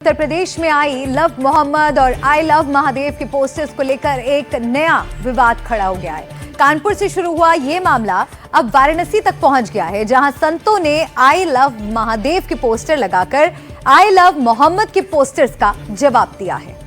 उत्तर प्रदेश में I love Mohammad और I love Mahadev के पोस्टर्स को लेकर एक नया विवाद खड़ा हो गया है। कानपुर से शुरू हुआ ये मामला अब वाराणसी तक पहुंच गया है, जहां संतों ने आई लव महादेव के पोस्टर लगाकर आई लव मोहम्मद के पोस्टर्स का जवाब दिया है।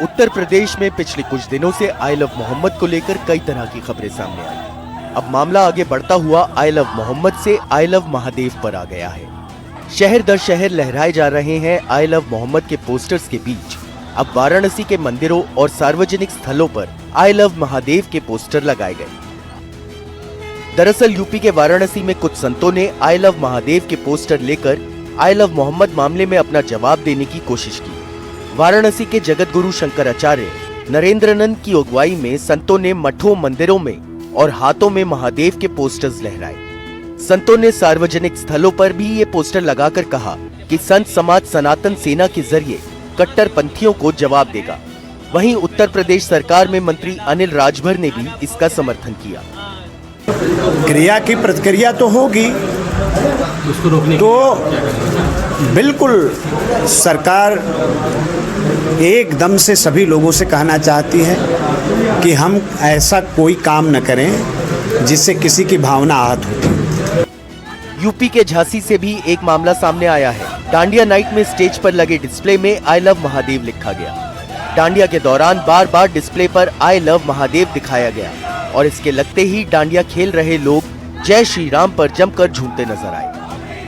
उत्तर प्रदेश में पिछले कुछ दिनों से आई लव मोहम्मद को लेकर कई तरह की खबरें सामने आई। अब मामला आगे बढ़ता हुआ आई लव मोहम्मद से आई लव महादेव पर आ गया है। शहर दर शहर लहराए जा रहे हैं आई लव मोहम्मद के पोस्टर्स के बीच अब वाराणसी के मंदिरों और सार्वजनिक स्थलों पर आई लव महादेव के पोस्टर लगाए गए। दरअसल यूपी के वाराणसी में कुछ संतों ने आई लव महादेव के पोस्टर लेकर आई लव मोहम्मद मामले में अपना जवाब देने की कोशिश की। वाराणसी के जगत गुरु शंकराचार्य नरेंद्रनंद की अगुवाई में संतों ने मठों, मंदिरों में और हाथों में महादेव के पोस्टर्स लहराए। संतों ने सार्वजनिक स्थलों पर भी ये पोस्टर लगाकर कहा कि संत समाज सनातन सेना के जरिए कट्टरपंथियों को जवाब देगा। वहीं उत्तर प्रदेश सरकार में मंत्री अनिल राजभर ने भी इसका समर्थन किया। क्रिया की प्रतिक्रिया तो होगी, तो बिल्कुल सरकार एकदम से सभी लोगों से कहना चाहती है कि हम ऐसा कोई काम न करें जिससे किसी की भावना आहत हो। यूपी के झांसी से भी एक मामला सामने आया है। डांडिया नाइट में स्टेज पर लगे डिस्प्ले में आई लव महादेव लिखा गया। डांडिया के दौरान बार बार डिस्प्ले पर आई लव महादेव दिखाया गया और इसके लगते ही डांडिया खेल रहे लोग जय श्री राम पर जमकर झूमते नजर आए।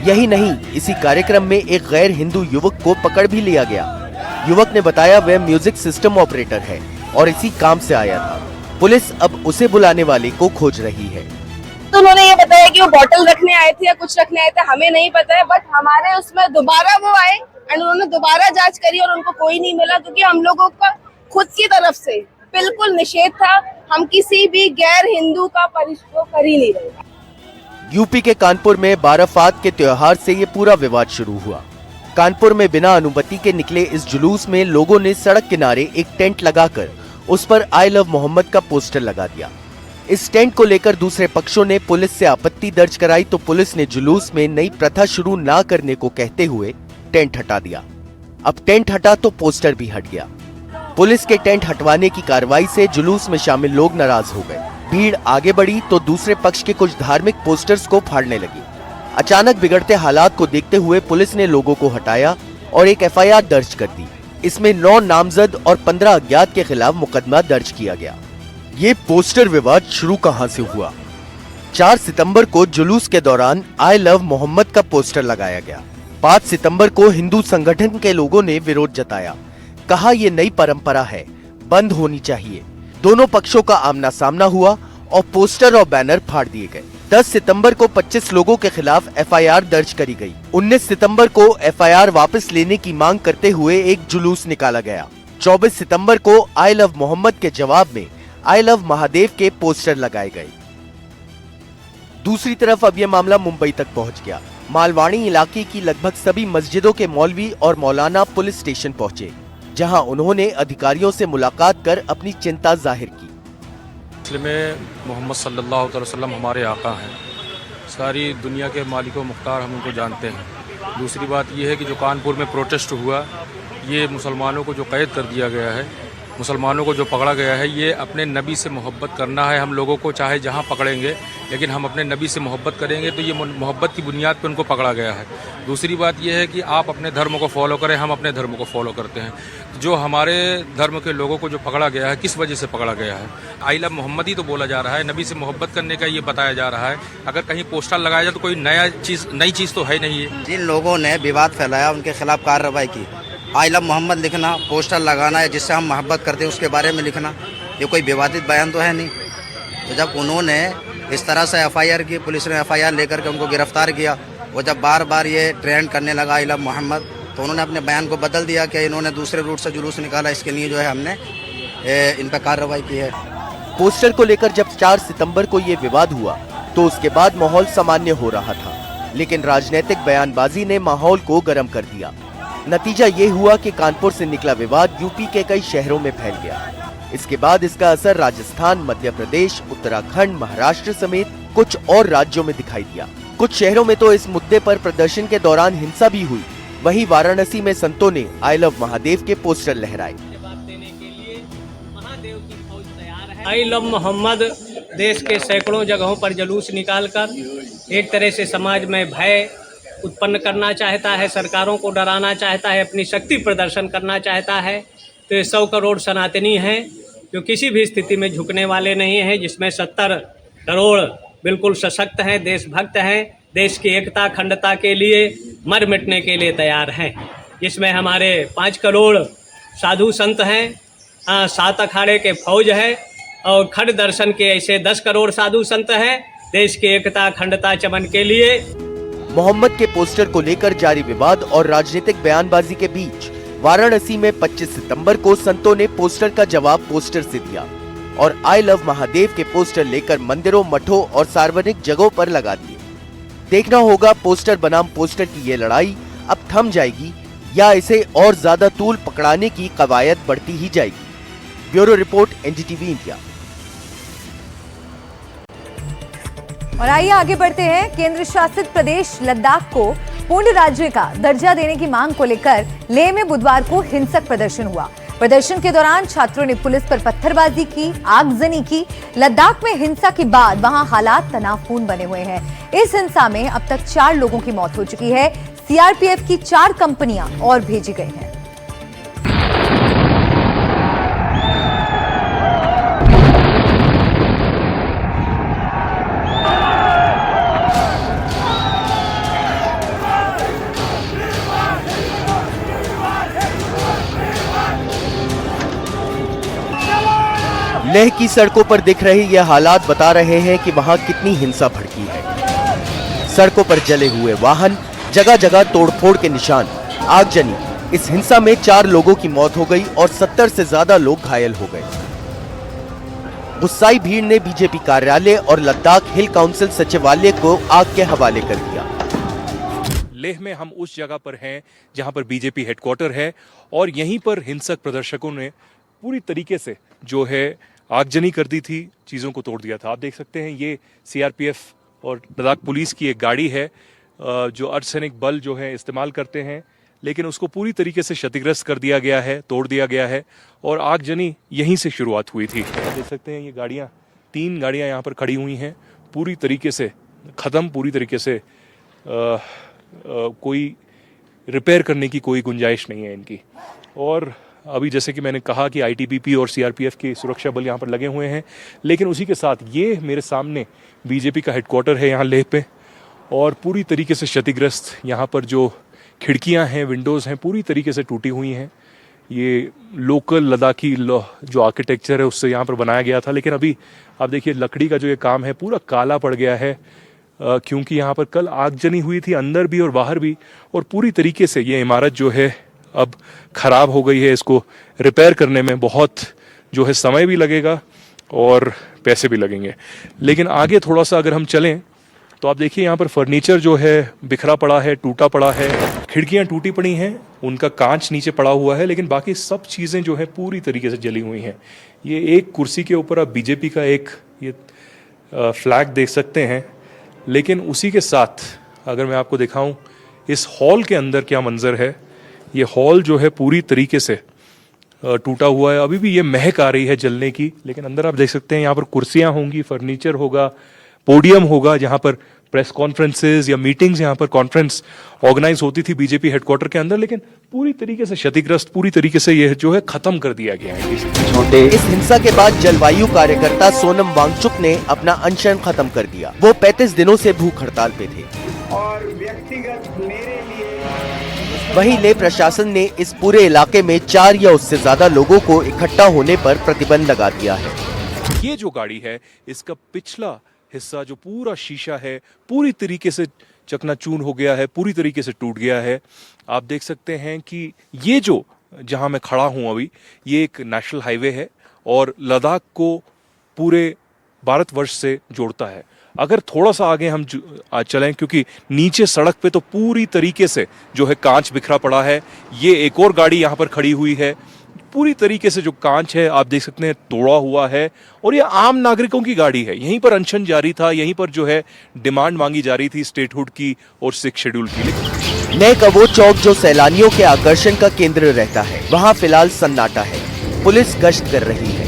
यही नहीं, इसी कार्यक्रम में एक गैर हिंदू युवक को पकड़ भी लिया गया। युवक ने बताया वह म्यूजिक सिस्टम ऑपरेटर है और इसी काम से आया था। पुलिस अब उसे बुलाने वाले को खोज रही है। तो उन्होंने ये बताया कि वो बॉटल रखने आए थे या कुछ रखने आए थे, हमें नहीं पता है, बट हमारे उसमें दोबारा वो आए एंड उन्होंने दोबारा जांच करी और उनको कोई नहीं मिला, क्योंकि हम लोगों का खुद की तरफ से बिल्कुल निषेध था। हम किसी भी गैर हिंदू का परिचय कर ही नहीं रहे। यूपी के कानपुर में बाराफात के त्योहार से ये पूरा विवाद शुरू हुआ। कानपुर में बिना अनुमति के निकले इस जुलूस में लोगों ने सड़क किनारे एक टेंट लगाकर उस पर आई लव मोहम्मद का पोस्टर लगा दिया। इस टेंट को लेकर दूसरे पक्षों ने पुलिस से आपत्ति दर्ज कराई तो पुलिस ने जुलूस में नई प्रथा शुरू न करने को कहते हुए टेंट हटा दिया। अब टेंट हटा तो पोस्टर भी हट गया। पुलिस के टेंट हटवाने की कार्रवाई से जुलूस में शामिल लोग नाराज हो गए। भीड़ आगे बढ़ी तो दूसरे पक्ष के कुछ धार्मिक पोस्टर्स को फाड़ने लगी। अचानक बिगड़ते हालात को देखते हुए पुलिस ने लोगों को हटाया और एक एफआईआर दर्ज कर दी। इसमें 9 नामजद और 15 अज्ञात के खिलाफ मुकदमा दर्ज किया गया। ये पोस्टर विवाद शुरू कहां से हुआ? 4 सितंबर को जुलूस के दौरान आई लव मोहम्मद का पोस्टर लगाया गया। 5 सितंबर को हिंदू संगठन के लोगों ने विरोध जताया, कहा ये नई परंपरा है, बंद होनी चाहिए। दोनों पक्षों का आमना सामना हुआ और पोस्टर और बैनर फाड़ दिए गए। 10 सितंबर को 25 लोगों के खिलाफ एफआईआर दर्ज करी गई। 19 सितंबर को एफआईआर वापस लेने की मांग करते हुए एक जुलूस निकाला गया। 24 सितंबर को आई लव मोहम्मद के जवाब में आई लव महादेव के पोस्टर लगाए गए। दूसरी तरफ अब यह मामला मुंबई तक पहुंच गया। मालवाणी इलाके की लगभग सभी मस्जिदों के मौलवी और मौलाना पुलिस स्टेशन पहुंचे, जहां उन्होंने अधिकारियों से मुलाकात कर अपनी चिंता जाहिर की। में मोहम्मद सल्लल्लाहु अलैहि वसल्लम हमारे आका हैं। सारी दुनिया के मालिक व मुख्तार हम उनको जानते हैं। दूसरी बात यह है कि जो कानपुर में प्रोटेस्ट हुआ, ये मुसलमानों को जो कैद कर दिया गया है, मुसलमानों को जो पकड़ा गया है, ये अपने नबी से मोहब्बत करना है हम लोगों को। चाहे जहाँ पकड़ेंगे, लेकिन हम अपने नबी से मोहब्बत करेंगे, तो ये मोहब्बत की बुनियाद पर उनको पकड़ा गया है। दूसरी बात यह है कि आप अपने धर्म को फॉलो करें, हम अपने धर्म को फॉलो करते हैं। जो हमारे धर्म के लोगों को जो पकड़ा गया है, किस वजह से पकड़ा गया है? आई लव मोहम्मद ही तो बोला जा रहा है, नबी से मोहब्बत करने का ये बताया जा रहा है। अगर कहीं पोस्टर लगाया जाए तो कोई नई चीज़ तो है नहीं है। जिन लोगों ने विवाद फैलाया उनके खिलाफ कार्रवाई की। आई लव मोहम्मद लिखना, पोस्टर लगाना है जिससे हम मोहब्बत करते हैं उसके बारे में लिखना, ये कोई विवादित बयान तो है नहीं। तो जब उन्होंने इस तरह से एफआईआर की, पुलिस ने एफआईआर लेकर के उनको गिरफ्तार किया, वो जब बार बार ये ट्रेंड करने लगा आई लव मोहम्मद, तो उन्होंने अपने बयान को बदल दिया कि इन्होंने दूसरे रूट से जुलूस निकाला, इसके लिए जो है हमने इन पर कार्रवाई की है। पोस्टर को लेकर जब 4 सितंबर को ये विवाद हुआ तो उसके बाद माहौल सामान्य हो रहा था, लेकिन राजनीतिक बयानबाजी ने माहौल को गर्म कर दिया। नतीजा ये हुआ कि कानपुर से निकला विवाद यूपी के कई शहरों में फैल गया। इसके बाद इसका असर राजस्थान, मध्य प्रदेश, उत्तराखंड, महाराष्ट्र समेत कुछ और राज्यों में दिखाई दिया। कुछ शहरों में तो इस मुद्दे पर प्रदर्शन के दौरान हिंसा भी हुई। वहीं वाराणसी में संतों ने आई लव महादेव के पोस्टर लहराए। आई लव मोहम्मद देश के सैकड़ों जगहों पर जुलूस निकालकर एक तरह से समाज में भय उत्पन्न करना चाहता है, सरकारों को डराना चाहता है, अपनी शक्ति प्रदर्शन करना चाहता है। तो ये 100 करोड़ सनातनी हैं जो किसी भी स्थिति में झुकने वाले नहीं हैं, जिसमें 70 करोड़ बिल्कुल सशक्त हैं, देशभक्त हैं, देश की एकता अखंडता के लिए मर मिटने के लिए तैयार हैं। जिसमें हमारे 5 करोड़ साधु संत हैं, 7 अखाड़े के फौज है और खड़ दर्शन के ऐसे 10 करोड़ साधु संत हैं देश की एकता अखंडता चमन के लिए। मोहम्मद के पोस्टर को लेकर जारी विवाद और राजनीतिक बयानबाजी के बीच वाराणसी में 25 सितंबर को संतों ने पोस्टर का जवाब पोस्टर से दिया और आई लव महादेव के पोस्टर लेकर मंदिरों, मठों और सार्वजनिक जगहों पर लगा दिए। देखना होगा पोस्टर बनाम पोस्टर की ये लड़ाई अब थम जाएगी या इसे और ज्यादा तूल पकड़ाने की कवायद बढ़ती ही जाएगी। Bureau report, NDTV India. और आइए आगे बढ़ते हैं। केंद्र शासित प्रदेश लद्दाख को पूर्ण राज्य का दर्जा देने की मांग को लेकर लेह में बुधवार को हिंसक प्रदर्शन हुआ। प्रदर्शन के दौरान छात्रों ने पुलिस पर पत्थरबाजी की, आगजनी की। लद्दाख में हिंसा के बाद वहां हालात तनावपूर्ण बने हुए हैं। इस हिंसा में अब तक 4 लोगों की मौत हो चुकी है। सीआरपीएफ की 4 कंपनियां और भेजी गई हैं। लेह की सड़कों पर दिख रहे ये हालात बता रहे हैं कि वहां कितनी हिंसा भड़की है। सड़कों पर जले हुए वाहन, जगह जगह तोड़फोड़ के निशान, आगजनी। इस हिंसा में 4 लोगों की मौत हो गई और 70 से ज्यादा लोग घायल हो गए। गुस्साई भीड़ ने बीजेपी कार्यालय और लद्दाख हिल काउंसिल सचिवालय को आग के हवाले कर दिया। लेह में हम उस जगह पर हैं जहां पर बीजेपी हेडक्वार्टर है और यहीं पर हिंसक प्रदर्शकों ने पूरी तरीके से जो है आगजनी कर दी थी, चीज़ों को तोड़ दिया था। आप देख सकते हैं ये सीआरपीएफ और लद्दाख पुलिस की एक गाड़ी है जो अर्धसैनिक बल जो है इस्तेमाल करते हैं, लेकिन उसको पूरी तरीके से क्षतिग्रस्त कर दिया गया है, तोड़ दिया गया है और आगजनी यहीं से शुरुआत हुई थी। आप देख सकते हैं ये गाड़ियाँ, 3 गाड़ियाँ यहाँ पर खड़ी हुई हैं, पूरी तरीके से ख़त्म, पूरी तरीके से कोई रिपेयर करने की कोई गुंजाइश नहीं है इनकी। और अभी जैसे कि मैंने कहा कि आईटीबीपी और सीआरपीएफ के सुरक्षा बल यहाँ पर लगे हुए हैं, लेकिन उसी के साथ ये मेरे सामने बीजेपी का हेडक्वार्टर है यहाँ लेह पे और पूरी तरीके से क्षतिग्रस्त। यहाँ पर जो खिड़कियाँ हैं, विंडोज़ हैं, पूरी तरीके से टूटी हुई हैं। ये लोकल लद्दाखी जो आर्किटेक्चर है उससे यहाँ पर बनाया गया था, लेकिन अभी आप देखिए लकड़ी का जो ये काम है पूरा काला पड़ गया है क्योंकि यहाँ पर कल आगजनी हुई थी अंदर भी और बाहर भी, और पूरी तरीके से ये इमारत जो है अब ख़राब हो गई है। इसको रिपेयर करने में बहुत जो है समय भी लगेगा और पैसे भी लगेंगे। लेकिन आगे थोड़ा सा अगर हम चलें तो आप देखिए यहाँ पर फर्नीचर जो है बिखरा पड़ा है, टूटा पड़ा है, खिड़कियाँ टूटी पड़ी हैं, उनका कांच नीचे पड़ा हुआ है, लेकिन बाकी सब चीज़ें जो है पूरी तरीके से जली हुई हैं। ये एक कुर्सी के ऊपर आप बीजेपी का एक ये फ्लैग देख सकते हैं, लेकिन उसी के साथ अगर मैं आपको दिखाऊं इस हॉल के अंदर क्या मंजर है। ये हॉल जो है पूरी तरीके से टूटा हुआ है, अभी भी ये महक आ रही है जलने की, लेकिन अंदर आप देख सकते हैं यहाँ पर कुर्सियाँ होंगी, फर्नीचर होगा, पोडियम होगा जहाँ पर प्रेस कॉन्फ्रेंसेज या मीटिंग्स, यहाँ पर कॉन्फ्रेंस ऑर्गेनाइज होती थी बीजेपी हेडक्वार्टर के अंदर, लेकिन पूरी तरीके से क्षतिग्रस्त, पूरी तरीके से ये जो है खत्म कर दिया गया है। इस हिंसा के बाद जलवायु कार्यकर्ता सोनम वांगचुक ने अपना अनशन खत्म कर दिया। वो 35 दिनों से भूख हड़ताल पे थे और व्यक्तिगत मेरे लिए वहीं लेह प्रशासन ने इस पूरे इलाके में 4 या उससे ज्यादा लोगों को इकट्ठा होने पर प्रतिबंध लगा दिया है। ये जो गाड़ी है इसका पिछला हिस्सा जो पूरा शीशा है पूरी तरीके से चकनाचूर हो गया है, पूरी तरीके से टूट गया है। आप देख सकते हैं कि ये जो जहां मैं खड़ा हूं अभी, ये एक नेशनल हाईवे है और लद्दाख को पूरे भारतवर्ष से जोड़ता है। अगर थोड़ा सा आगे हम चलें, क्योंकि नीचे सड़क पे तो पूरी तरीके से जो है कांच बिखरा पड़ा है। ये एक और गाड़ी यहाँ पर खड़ी हुई है, पूरी तरीके से जो कांच है आप देख सकते हैं तोड़ा हुआ है, और ये आम नागरिकों की गाड़ी है। यहीं पर अनशन जारी था, यहीं पर जो है डिमांड मांगी जा रही थी स्टेटहुड की और 6 शेड्यूल की। नए का वो चौक जो सैलानियों के आकर्षण का केंद्र रहता है, वहाँ फिलहाल सन्नाटा है। पुलिस गश्त कर रही है।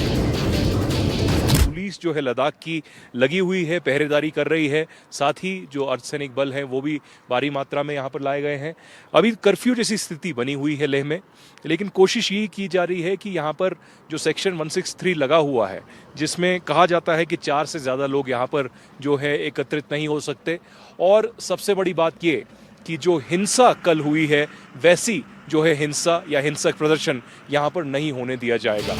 पुलिस जो है लद्दाख की लगी हुई है, पहरेदारी कर रही है। साथ ही जो अर्धसैनिक बल हैं वो भी भारी मात्रा में यहाँ पर लाए गए हैं। अभी कर्फ्यू जैसी स्थिति बनी हुई है लेह में, लेकिन कोशिश यही की जा रही है कि यहाँ पर जो सेक्शन 163 लगा हुआ है, जिसमें कहा जाता है कि 4 से ज़्यादा लोग यहाँ पर जो है एकत्रित नहीं हो सकते। और सबसे बड़ी बात ये कि जो हिंसा कल हुई है, वैसी जो है हिंसा या हिंसक प्रदर्शन यहाँ पर नहीं होने दिया जाएगा।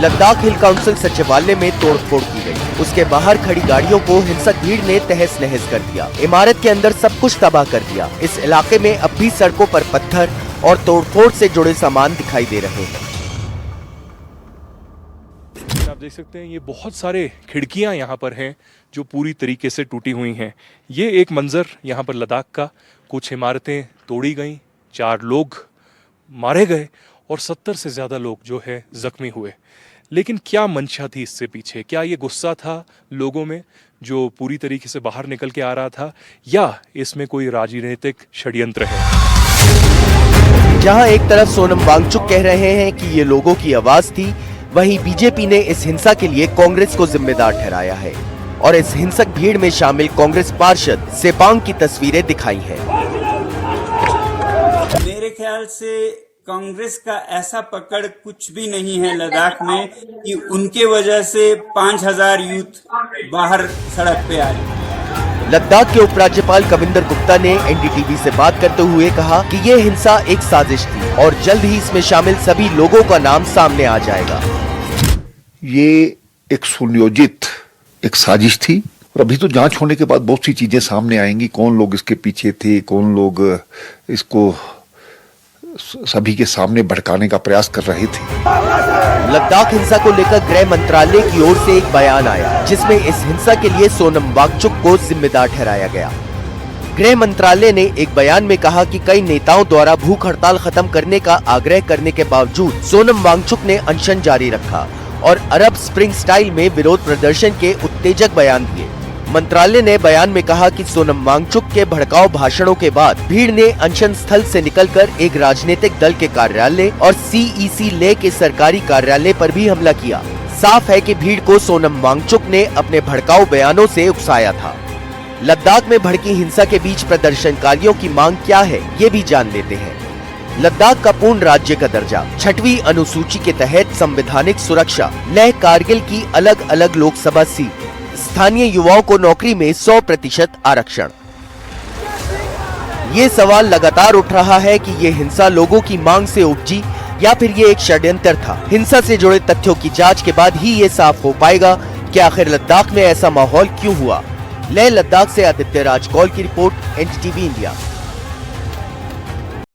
लद्दाख हिल काउंसिल सचिवालय में तोड़फोड़ की गई। उसके बाहर खड़ी गाड़ियों को हिंसक भीड़ ने तहस नहस कर दिया। इमारत के अंदर सब कुछ तबाह कर दिया। इस इलाके में अब भी सड़कों पर पत्थर और तोड़फोड़ से जुड़े सामान दिखाई दे रहे हैं। आप देख सकते हैं ये बहुत सारे खिड़कियां यहाँ पर हैं जो पूरी तरीके से टूटी हुई हैं। ये एक मंजर यहाँ पर लद्दाख का। कुछ इमारतें तोड़ी गईं, 4 लोग मारे गए और 70 से ज़्यादा लोग जो है जख्मी हुए। लेकिन क्या मंशा थी इससे पीछे? क्या ये गुस्सा था लोगों में जो पूरी तरीके से बाहर निकल के आ रहा था, या इसमें कोई राजनीतिक षड्यंत्र है? जहां एक तरफ सोनम वांगचुक कह रहे हैं कि ये लोगों की आवाज थी, वहीं बीजेपी ने इस हिंसा के लिए कांग्रेस को जिम्मेदार ठहराया है और इस हिंसक भीड़ में शामिल कांग्रेस पार्षद सेपांग की तस्वीरें दिखाई हैं। मेरे ख्याल से कांग्रेस का ऐसा पकड़ कुछ भी नहीं है लद्दाख में कि उनके वजह से 5000 यूथ बाहर सड़क पे आए। लद्दाख के उपराज्यपाल कविंदर गुप्ता ने एनडीटीवी से बात करते हुए कहा कि ये हिंसा एक साजिश थी और जल्द ही इसमें शामिल सभी लोगों का नाम सामने आ जाएगा। ये एक सुनियोजित एक साजिश थी और अभी तो जांच होने के बाद बहुत सी चीजें सामने आएंगी, कौन लोग इसके पीछे थे, कौन लोग इसको सभी के सामने भड़काने का प्रयास कर रहे थे। लद्दाख हिंसा को लेकर गृह मंत्रालय की ओर से एक बयान आया, जिसमें इस हिंसा के लिए सोनम वांगचुक को जिम्मेदार ठहराया गया। गृह मंत्रालय ने एक बयान में कहा कि कई नेताओं द्वारा भूख हड़ताल खत्म करने का आग्रह करने के बावजूद सोनम वांगचुक ने अनशन जारी रखा और अरब स्प्रिंग स्टाइल में विरोध प्रदर्शन के उत्तेजक बयान दिए। मंत्रालय ने बयान में कहा कि सोनम वांगचुक के भड़काऊ भाषणों के बाद भीड़ ने अनशन स्थल से निकलकर एक राजनीतिक दल के कार्यालय और सीईसी लेह के सरकारी कार्यालय पर भी हमला किया। साफ है कि भीड़ को सोनम वांगचुक ने अपने भड़काऊ बयानों से उकसाया था। लद्दाख में भड़की हिंसा के बीच प्रदर्शनकारियों की मांग क्या है, ये भी जान लेते हैं। लद्दाख का पूर्ण राज्य का दर्जा, 6वीं अनुसूची के तहत संवैधानिक सुरक्षा, लेह कारगिल की अलग अलग लोकसभा सीट, स्थानीय युवाओं को नौकरी में 100% आरक्षण। ये सवाल लगातार उठ रहा है कि ये हिंसा लोगों की मांग से उपजी या फिर ये एक षड्यंत्र था। हिंसा से जुड़े तथ्यों की जांच के बाद ही ये साफ हो पाएगा कि आखिर लद्दाख में ऐसा माहौल क्यों हुआ। लेह लद्दाख से आदित्य राज कौल की रिपोर्ट, एनडीटीवी इंडिया।